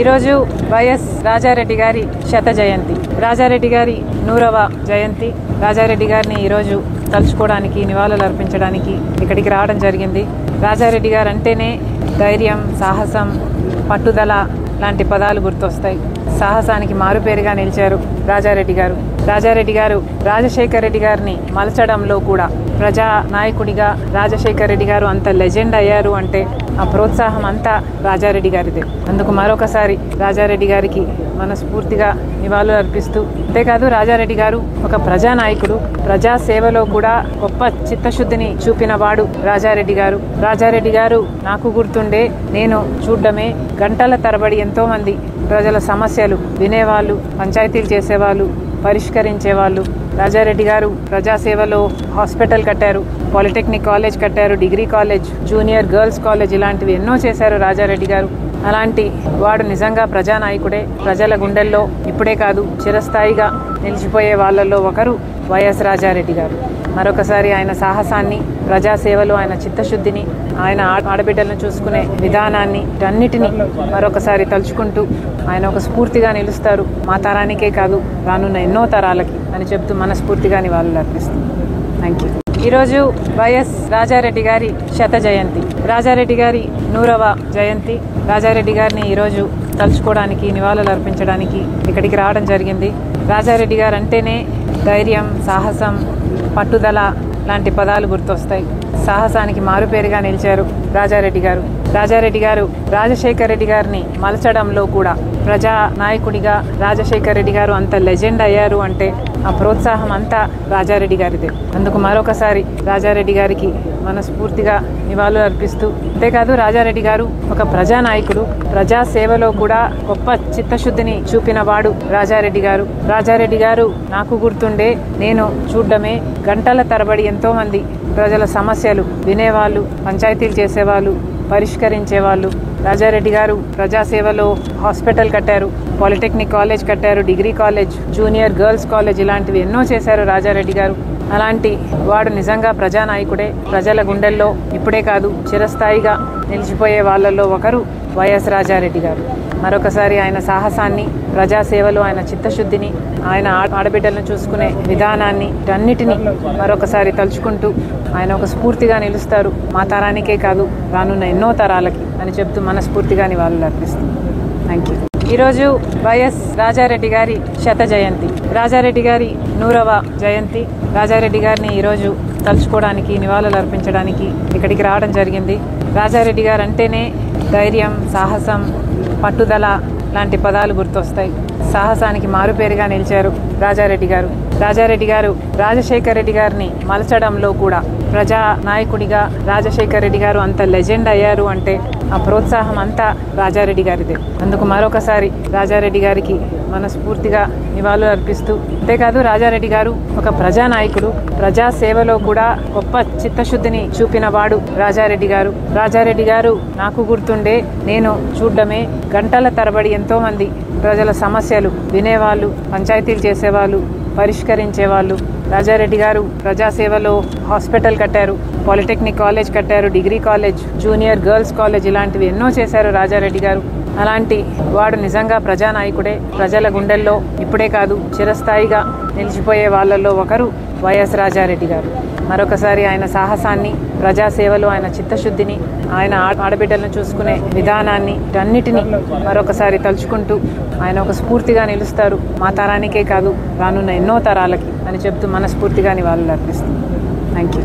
ఈరోజు వైఎస్ రాజారెడ్డి గారి శత జయంతి. రాజారెడ్డి గారి 100వ జయంతి. రాజారెడ్డి గారిని ఈరోజు తలుచుకోవడానికి, నివాళులు అర్పించడానికి ఇక్కడికి రావడం జరిగింది. రాజారెడ్డి గారు అంటేనే ధైర్యం, సాహసం, పట్టుదల లాంటి పదాలు గుర్తొస్తాయి. సాహసానికి మారుపేరుగా నిలిచారు రాజారెడ్డి గారు. రాజారెడ్డి గారు రాజశేఖర రెడ్డి గారిని మలచడంలో కూడా ప్రజా నాయకుడిగా రాజశేఖర రెడ్డి గారు అంత లెజెండ్ అయ్యారు అంటే ఆ ప్రోత్సాహం అంతా రాజారెడ్డి గారిదే. అందుకు మరొకసారి రాజారెడ్డి గారికి మనస్ఫూర్తిగా నివాళులు అర్పిస్తూ, అంతేకాదు రాజారెడ్డి గారు ఒక ప్రజానాయకుడు, ప్రజా సేవలో కూడా గొప్ప చిత్తశుద్ధిని చూపిన వాడు రాజారెడ్డి గారు. రాజారెడ్డి గారు నాకు గుర్తుండే, నేను చూడడమే, గంటల తరబడి ఎంతో మంది ప్రజల సమస్యలు వినేవాళ్ళు, పంచాయతీలు చేసేవాళ్ళు, పరిష్కరించేవాళ్ళు. రాజారెడ్డి గారు ప్రజాసేవలో హాస్పిటల్ కట్టారు, పాలిటెక్నిక్ కాలేజ్ కట్టారు, degree college, junior girls college, ఇలాంటివి ఎన్నో చేశారు రాజారెడ్డి గారు. అలాంటి వాడు నిజంగా ప్రజానాయకుడే. ప్రజల గుండెల్లో ఇప్పుడే కాదు చిరస్థాయిగా నిలిచిపోయే వాళ్ళల్లో ఒకరు వైఎస్ రాజారెడ్డి గారు. మరొకసారి ఆయన సాహసాన్ని, ప్రజాసేవలో ఆయన చిత్తశుద్ధిని, ఆయన ఆడబిడ్డలను చూసుకునే విధానాన్ని, అన్నిటినీ మరొకసారి తలుచుకుంటూ ఆయన ఒక స్ఫూర్తిగా నిలుస్తారు. మా తరానికే కాదు, రానున్న ఎన్నో తరాలకి అని చెప్తూ మనస్ఫూర్తిగా నివాళులు అర్పిస్తుంది. Thank you. ఈరోజు వైఎస్ రాజారెడ్డి గారి శత జయంతి. రాజారెడ్డి గారి 100వ జయంతి. రాజారెడ్డి గారిని ఈరోజు తలుచుకోవడానికి, నివాళులు అర్పించడానికి ఇక్కడికి రావడం జరిగింది. రాజారెడ్డి గారు అంటేనే ధైర్యం, సాహసం, పట్టుదల లాంటి పదాలు గుర్తొస్తాయి. సాహసానికి మారుపేరుగా నిలిచారు రాజారెడ్డి గారు. రాజారెడ్డి గారు రాజశేఖర రెడ్డి గారిని మలచడంలో కూడా ప్రజా నాయకుడిగా రాజశేఖర రెడ్డి గారు అంత లెజెండ్ అయ్యారు అంటే ఆ ప్రోత్సాహం అంతా రాజారెడ్డి గారిదే. అందుకు మరొకసారి రాజారెడ్డి గారికి మనస్ఫూర్తిగా నివాళులు అర్పిస్తూ, అంతేకాదు రాజారెడ్డి గారు ఒక ప్రజానాయకుడు, ప్రజా సేవలో కూడా గొప్ప చిత్తశుద్ధిని చూపిన వాడు రాజారెడ్డి గారు. రాజారెడ్డి గారు నాకు గుర్తుండే, నేను చూడడమే, గంటల తరబడి ఎంతో మంది ప్రజల సమస్యలు వినేవాళ్ళు, పంచాయతీలు చేసేవాళ్ళు, పరిష్కరించేవాళ్ళు. రాజారెడ్డి గారు ప్రజాసేవలో హాస్పిటల్ కట్టారు, పాలిటెక్నిక్ కాలేజ్ కట్టారు, degree college, junior girls college, ఇలాంటివి ఎన్నో చేశారు రాజారెడ్డి గారు. అలాంటి వాడు నిజంగా ప్రజానాయకుడే. ప్రజల గుండెల్లో ఇప్పుడే కాదు చిరస్థాయిగా నిలిచిపోయే వాళ్ళల్లో ఒకరు వైఎస్ రాజారెడ్డి గారు. మరొకసారి ఆయన సాహసాన్ని, ప్రజాసేవలో ఆయన చిత్తశుద్ధిని, ఆయన ఆడబిడ్డలను చూసుకునే విధానాన్ని, అన్నిటినీ మరొకసారి తలుచుకుంటూ ఆయన ఒక స్ఫూర్తిగా నిలుస్తారు. మా తరానికే కాదు, రానున్న ఎన్నో తరాలకి అని చెప్తూ మనస్ఫూర్తిగా నివాళులు అర్పిస్తుంది. Thank you. ఈరోజు వైఎస్ రాజారెడ్డి గారి శత జయంతి. రాజారెడ్డి గారి 100వ జయంతి. రాజారెడ్డి గారిని ఈరోజు తలుచుకోవడానికి, నివాళులు అర్పించడానికి ఇక్కడికి రావడం జరిగింది. రాజారెడ్డి గారు అంటేనే ధైర్యం, సాహసం, పట్టుదల లాంటి పదాలు గుర్తొస్తాయి. సాహసానికి మారుపేరుగా నిలిచారు రాజారెడ్డి గారు. రాజారెడ్డి గారు రాజశేఖర రెడ్డి గారిని మలచడంలో కూడా ప్రజా నాయకుడిగా రాజశేఖర రెడ్డి గారు అంత లెజెండ్ అయ్యారు అంటే ఆ ప్రోత్సాహం అంతా రాజారెడ్డి గారిదే. అందుకు మరొకసారి రాజారెడ్డి గారికి మనస్ఫూర్తిగా నివాళులు అర్పిస్తూ, అంతేకాదు రాజారెడ్డి గారు ఒక ప్రజానాయకుడు, ప్రజా సేవలో కూడా గొప్ప చిత్తశుద్ధిని చూపిన వాడు రాజారెడ్డి గారు. రాజారెడ్డి గారు నాకు గుర్తుండే, నేను చూడడమే, గంటల తరబడి ఎంతో మంది ప్రజల సమస్యలు వినేవాళ్ళు, పంచాయతీలు చేసేవాళ్ళు, పరిష్కరించేవాళ్ళు. రాజారెడ్డి గారు ప్రజాసేవలో హాస్పిటల్ కట్టారు, పాలిటెక్నిక్ కాలేజ్ కట్టారు, degree college, junior girls college, ఇలాంటివి ఎన్నో చేశారు రాజారెడ్డి గారు. అలాంటి వాడు నిజంగా ప్రజానాయకుడే. ప్రజల గుండెల్లో ఇప్పుడే కాదు చిరస్థాయిగా నిలిచిపోయే వాళ్ళల్లో ఒకరు వైఎస్ రాజారెడ్డి గారు. మరొకసారి ఆయన సాహసాన్ని, ప్రజాసేవలో ఆయన చిత్తశుద్ధిని, ఆయన ఆడబిడ్డలను చూసుకునే విధానాన్ని, అన్నిటినీ మరొకసారి తలుచుకుంటూ ఆయన ఒక స్ఫూర్తిగా నిలుస్తారు. మా తరానికే కాదు, రానున్న ఎన్నో తరాలకి అని చెప్తూ మనస్ఫూర్తిగా నివాళులు అర్పిస్తుంది. Thank you.